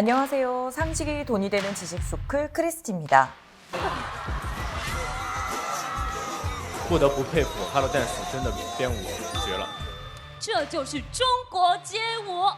안녕하세요. 상식이 돈이 되는 지식 소클 크리스티입니다. 不得不佩服 Hello Dance 真的编舞绝了。这就是中国街舞。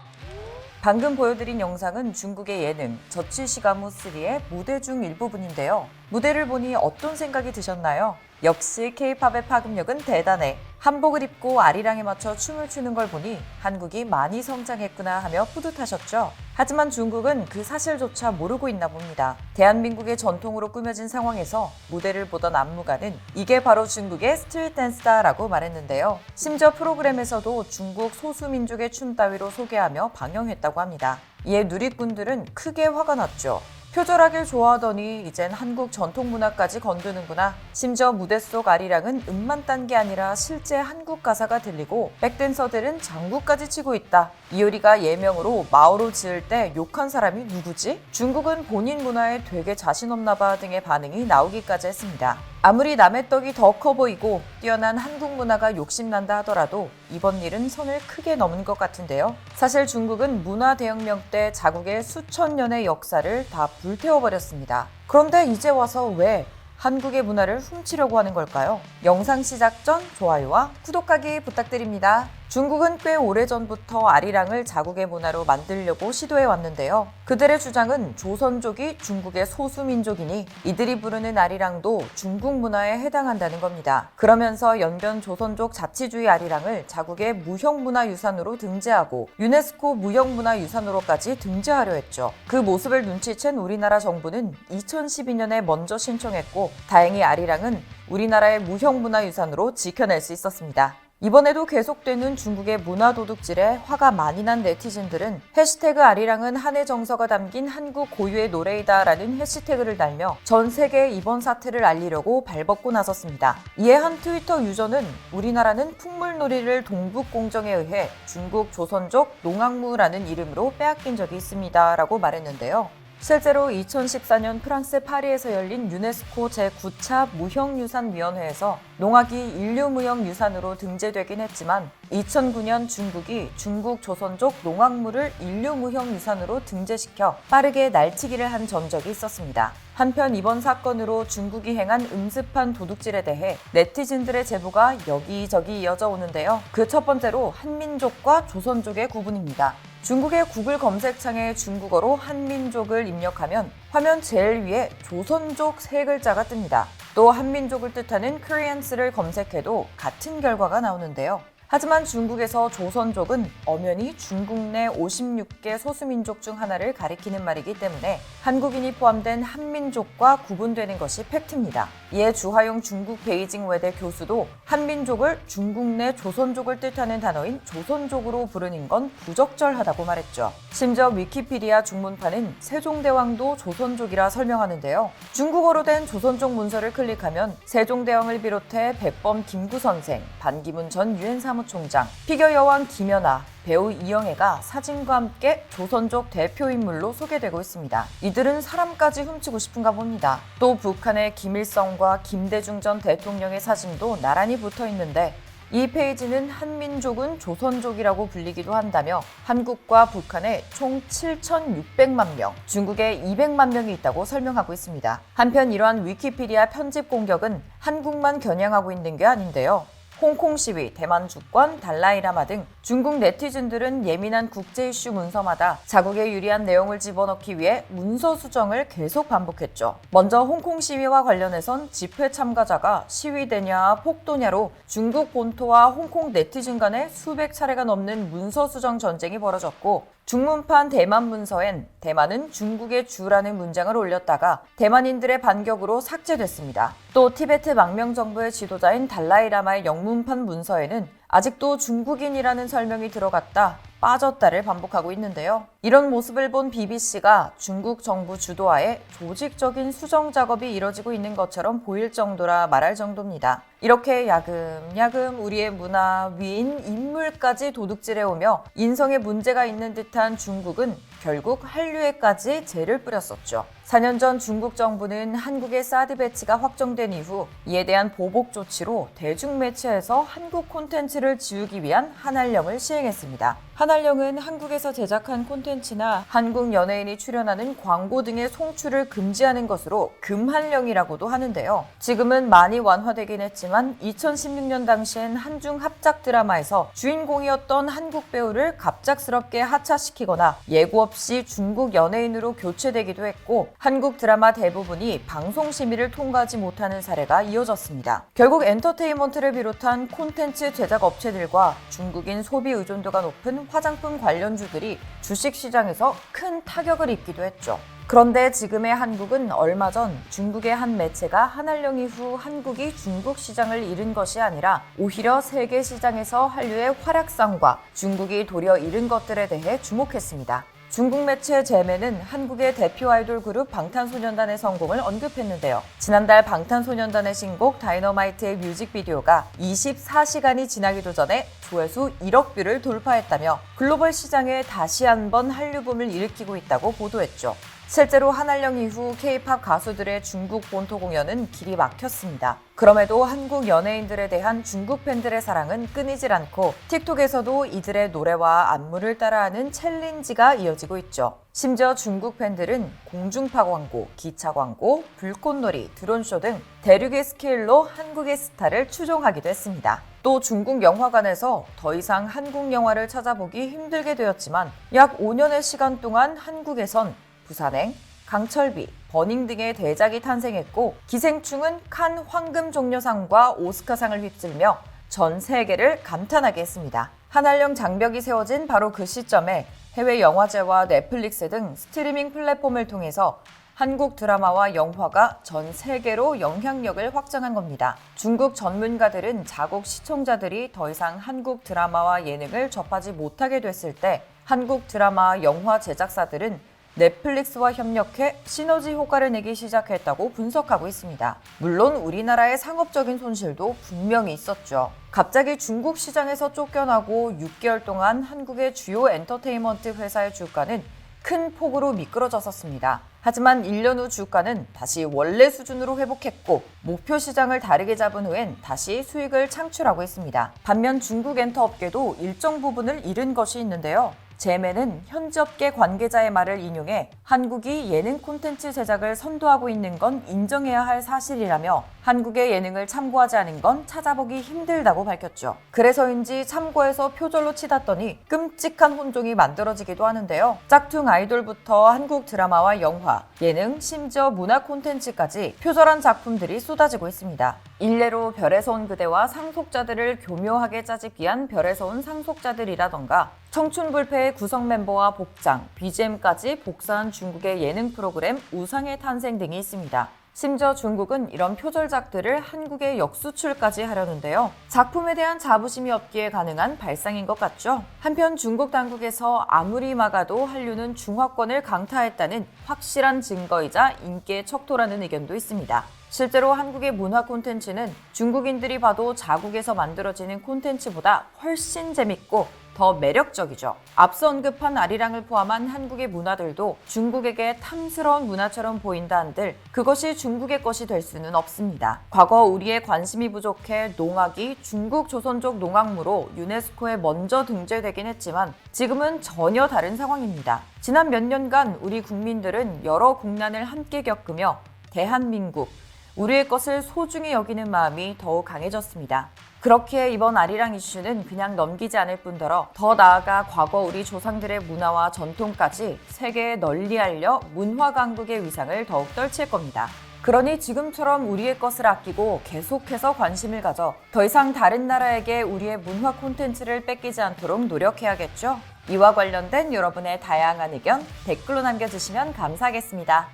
방금 보여드린 영상은 중국의 예능 저취시가무3의 무대 중 일부분인데요. 무대를 보니 어떤 생각이 드셨나요? 역시 K-팝의 파급력은 대단해. 한복을 입고 아리랑에 맞춰 춤을 추는 걸 보니 한국이 많이 성장했구나 하며 뿌듯하셨죠? 하지만 중국은 그 사실조차 모르고 있나 봅니다. 대한민국의 전통으로 꾸며진 상황에서 무대를 보던 안무가는 이게 바로 중국의 스트릿 댄스다라고 말했는데요. 심지어 프로그램에서도 중국 소수민족의 춤 따위로 소개하며 방영했다고 합니다. 이에 누리꾼들은 크게 화가 났죠. 표절하길 좋아하더니 이젠 한국 전통문화까지 건드는구나. 심지어 무대 속 아리랑은 음만 딴 게 아니라 실제 한국 가사가 들리고 백댄서들은 장구까지 치고 있다. 이효리가 예명으로 마오로 지을 때 욕한 사람이 누구지? 중국은 본인 문화에 되게 자신 없나 봐 등의 반응이 나오기까지 했습니다. 아무리 남의 떡이 더 커 보이고 뛰어난 한국 문화가 욕심난다 하더라도 이번 일은 선을 크게 넘은 것 같은데요. 사실 중국은 문화 대혁명 때 자국의 수천 년의 역사를 다 불태워버렸습니다. 그런데 이제 와서 왜 한국의 문화를 훔치려고 하는 걸까요? 영상 시작 전 좋아요와 구독하기 부탁드립니다. 중국은 꽤 오래전부터 아리랑을 자국의 문화로 만들려고 시도해 왔는데요. 그들의 주장은 조선족이 중국의 소수민족이니 이들이 부르는 아리랑도 중국 문화에 해당한다는 겁니다. 그러면서 연변 조선족 자치주의 아리랑을 자국의 무형문화유산으로 등재하고 유네스코 무형문화유산으로까지 등재하려 했죠. 그 모습을 눈치챈 우리나라 정부는 2012년에 먼저 신청했고 다행히 아리랑은 우리나라의 무형문화유산으로 지켜낼 수 있었습니다. 이번에도 계속되는 중국의 문화도둑질에 화가 많이 난 네티즌들은 해시태그 아리랑은 한의 정서가 담긴 한국 고유의 노래이다 라는 해시태그를 달며 전 세계에 이번 사태를 알리려고 발벗고 나섰습니다. 이에 한 트위터 유저는 우리나라는 풍물놀이를 동북공정에 의해 중국 조선족 농악무라는 이름으로 빼앗긴 적이 있습니다 라고 말했는데요. 실제로 2014년 프랑스 파리에서 열린 유네스코 제9차 무형유산위원회에서 농악이 인류무형유산으로 등재되긴 했지만 2009년 중국이 중국 조선족 농악무를 인류무형유산으로 등재시켜 빠르게 날치기를 한 전적이 있었습니다. 한편 이번 사건으로 중국이 행한 음습한 도둑질에 대해 네티즌들의 제보가 여기저기 이어져 오는데요. 그 첫 번째로 한민족과 조선족의 구분입니다. 중국의 구글 검색창에 중국어로 한민족을 입력하면 화면 제일 위에 조선족 세 글자가 뜹니다. 또 한민족을 뜻하는 Koreans를 검색해도 같은 결과가 나오는데요. 하지만 중국에서 조선족은 엄연히 중국 내 56개 소수민족 중 하나를 가리키는 말이기 때문에 한국인이 포함된 한민족과 구분되는 것이 팩트입니다. 이에 주하용 중국 베이징 외대 교수도 한민족을 중국 내 조선족을 뜻하는 단어인 조선족으로 부르는 건 부적절하다고 말했죠. 심지어 위키피디아 중문판은 세종대왕도 조선족이라 설명하는데요. 중국어로 된 조선족 문서를 클릭하면 세종대왕을 비롯해 백범 김구선생, 반기문 전 유엔 사무총장, 피겨 여왕 김연아, 배우 이영애가 사진과 함께 조선족 대표인물로 소개되고 있습니다. 이들은 사람까지 훔치고 싶은가 봅니다. 또 북한의 김일성과 김대중 전 대통령의 사진도 나란히 붙어 있는데 이 페이지는 한민족은 조선족이라고 불리기도 한다며 한국과 북한에 총 7,600만 명, 중국에 200만 명이 있다고 설명하고 있습니다. 한편 이러한 위키피디아 편집 공격은 한국만 겨냥하고 있는 게 아닌데요. 홍콩 시위, 대만 주권, 달라이라마 등 중국 네티즌들은 예민한 국제 이슈 문서마다 자국에 유리한 내용을 집어넣기 위해 문서 수정을 계속 반복했죠. 먼저 홍콩 시위와 관련해선 집회 참가자가 시위대냐 폭도냐로 중국 본토와 홍콩 네티즌 간에 수백 차례가 넘는 문서 수정 전쟁이 벌어졌고 중문판 대만 문서엔 대만은 중국의 주라는 문장을 올렸다가 대만인들의 반격으로 삭제됐습니다. 또 티베트 망명정부의 지도자인 달라이라마의 영문판 문서에는 아직도 중국인이라는 설명이 들어갔다, 빠졌다를 반복하고 있는데요. 이런 모습을 본 BBC가 중국 정부 주도하에 조직적인 수정 작업이 이뤄지고 있는 것처럼 보일 정도라 말할 정도입니다. 이렇게 야금야금 우리의 문화, 위인, 인물까지 도둑질해오며 인성에 문제가 있는 듯한 중국은 결국 한류에까지 재를 뿌렸었죠. 4년 전 중국 정부는 한국의 사드 배치가 확정된 이후 이에 대한 보복 조치로 대중매체에서 한국 콘텐츠를 지우기 위한 한알령을 시행했습니다. 한알령은 한국에서 제작한 콘텐츠 콘텐츠나 한국 연예인이 출연하는 광고 등의 송출을 금지하는 것으로 금한령이라고도 하는데요. 지금은 많이 완화되긴 했지만 2016년 당시엔 한중 합작 드라마에서 주인공이었던 한국 배우를 갑작스럽게 하차시키거나 예고 없이 중국 연예인으로 교체되기도 했고 한국 드라마 대부분이 방송 심의를 통과하지 못하는 사례가 이어졌습니다. 결국 엔터테인먼트를 비롯한 콘텐츠 제작 업체들과 중국인 소비 의존도가 높은 화장품 관련주들이 주식시장에서 큰 타격을 입기도 했죠. 그런데 지금의 한국은 얼마 전 중국의 한 매체가 한한령 이후 한국이 중국 시장을 잃은 것이 아니라 오히려 세계 시장에서 한류의 활약상과 중국이 도리어 잃은 것들에 대해 주목했습니다. 중국 매체 제메는 한국의 대표 아이돌 그룹 방탄소년단의 성공을 언급했는데요. 지난달 방탄소년단의 신곡 다이너마이트의 뮤직비디오가 24시간이 지나기도 전에 조회수 1억 뷰를 돌파했다며 글로벌 시장에 다시 한번 한류붐을 일으키고 있다고 보도했죠. 실제로 한한령 이후 K-팝 가수들의 중국 본토 공연은 길이 막혔습니다. 그럼에도 한국 연예인들에 대한 중국 팬들의 사랑은 끊이질 않고 틱톡에서도 이들의 노래와 안무를 따라하는 챌린지가 이어지고 있죠. 심지어 중국 팬들은 공중파 광고, 기차 광고, 불꽃놀이, 드론쇼 등 대륙의 스케일로 한국의 스타를 추종하기도 했습니다. 또 중국 영화관에서 더 이상 한국 영화를 찾아보기 힘들게 되었지만 약 5년의 시간 동안 한국에선 부산행, 강철비, 버닝 등의 대작이 탄생했고 기생충은 칸 황금종려상과 오스카상을 휩쓸며 전 세계를 감탄하게 했습니다. 한한령 장벽이 세워진 바로 그 시점에 해외 영화제와 넷플릭스 등 스트리밍 플랫폼을 통해서 한국 드라마와 영화가 전 세계로 영향력을 확장한 겁니다. 중국 전문가들은 자국 시청자들이 더 이상 한국 드라마와 예능을 접하지 못하게 됐을 때 한국 드라마, 영화 제작사들은 넷플릭스와 협력해 시너지 효과를 내기 시작했다고 분석하고 있습니다. 물론 우리나라의 상업적인 손실도 분명히 있었죠. 갑자기 중국 시장에서 쫓겨나고 6개월 동안 한국의 주요 엔터테인먼트 회사의 주가는 큰 폭으로 미끄러졌었습니다. 하지만 1년 후 주가는 다시 원래 수준으로 회복했고 목표 시장을 다르게 잡은 후엔 다시 수익을 창출하고 있습니다. 반면 중국 엔터업계도 일정 부분을 잃은 것이 있는데요. 제메는 현지 업계 관계자의 말을 인용해 한국이 예능 콘텐츠 제작을 선도하고 있는 건 인정해야 할 사실이라며 한국의 예능을 참고하지 않은 건 찾아보기 힘들다고 밝혔죠. 그래서인지 참고해서 표절로 치닫더니 끔찍한 혼종이 만들어지기도 하는데요. 짝퉁 아이돌부터 한국 드라마와 영화, 예능, 심지어 문화 콘텐츠까지 표절한 작품들이 쏟아지고 있습니다. 일례로 별에서 온 그대와 상속자들을 교묘하게 짜집기 한 별에서 온 상속자들이라던가 청춘불패의 구성 멤버와 복장, BGM까지 복사한 중국의 예능 프로그램 우상의 탄생 등이 있습니다. 심지어 중국은 이런 표절작들을 한국에 역수출까지 하려는데요. 작품에 대한 자부심이 없기에 가능한 발상인 것 같죠? 한편 중국 당국에서 아무리 막아도 한류는 중화권을 강타했다는 확실한 증거이자 인기의 척도라는 의견도 있습니다. 실제로 한국의 문화 콘텐츠는 중국인들이 봐도 자국에서 만들어지는 콘텐츠보다 훨씬 재밌고 더 매력적이죠. 앞서 언급한 아리랑을 포함한 한국의 문화들도 중국에게 탐스러운 문화처럼 보인다 한들 그것이 중국의 것이 될 수는 없습니다. 과거 우리의 관심이 부족해 농악이 중국 조선족 농악무로 유네스코에 먼저 등재되긴 했지만 지금은 전혀 다른 상황입니다. 지난 몇 년간 우리 국민들은 여러 국난을 함께 겪으며 대한민국, 우리의 것을 소중히 여기는 마음이 더욱 강해졌습니다. 그렇기에 이번 아리랑 이슈는 그냥 넘기지 않을 뿐더러 더 나아가 과거 우리 조상들의 문화와 전통까지 세계에 널리 알려 문화 강국의 위상을 더욱 떨칠 겁니다. 그러니 지금처럼 우리의 것을 아끼고 계속해서 관심을 가져 더 이상 다른 나라에게 우리의 문화 콘텐츠를 뺏기지 않도록 노력해야겠죠? 이와 관련된 여러분의 다양한 의견 댓글로 남겨주시면 감사하겠습니다.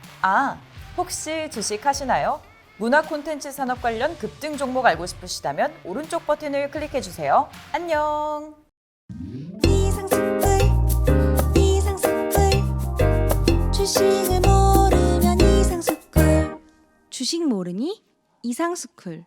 혹시 주식하시나요? 문화 콘텐츠 산업 관련 급등 종목 알고 싶으시다면 오른쪽 버튼을 클릭해주세요. 안녕! 이상스쿨 주식을 모르면 이상스쿨 주식 모르니 이상스쿨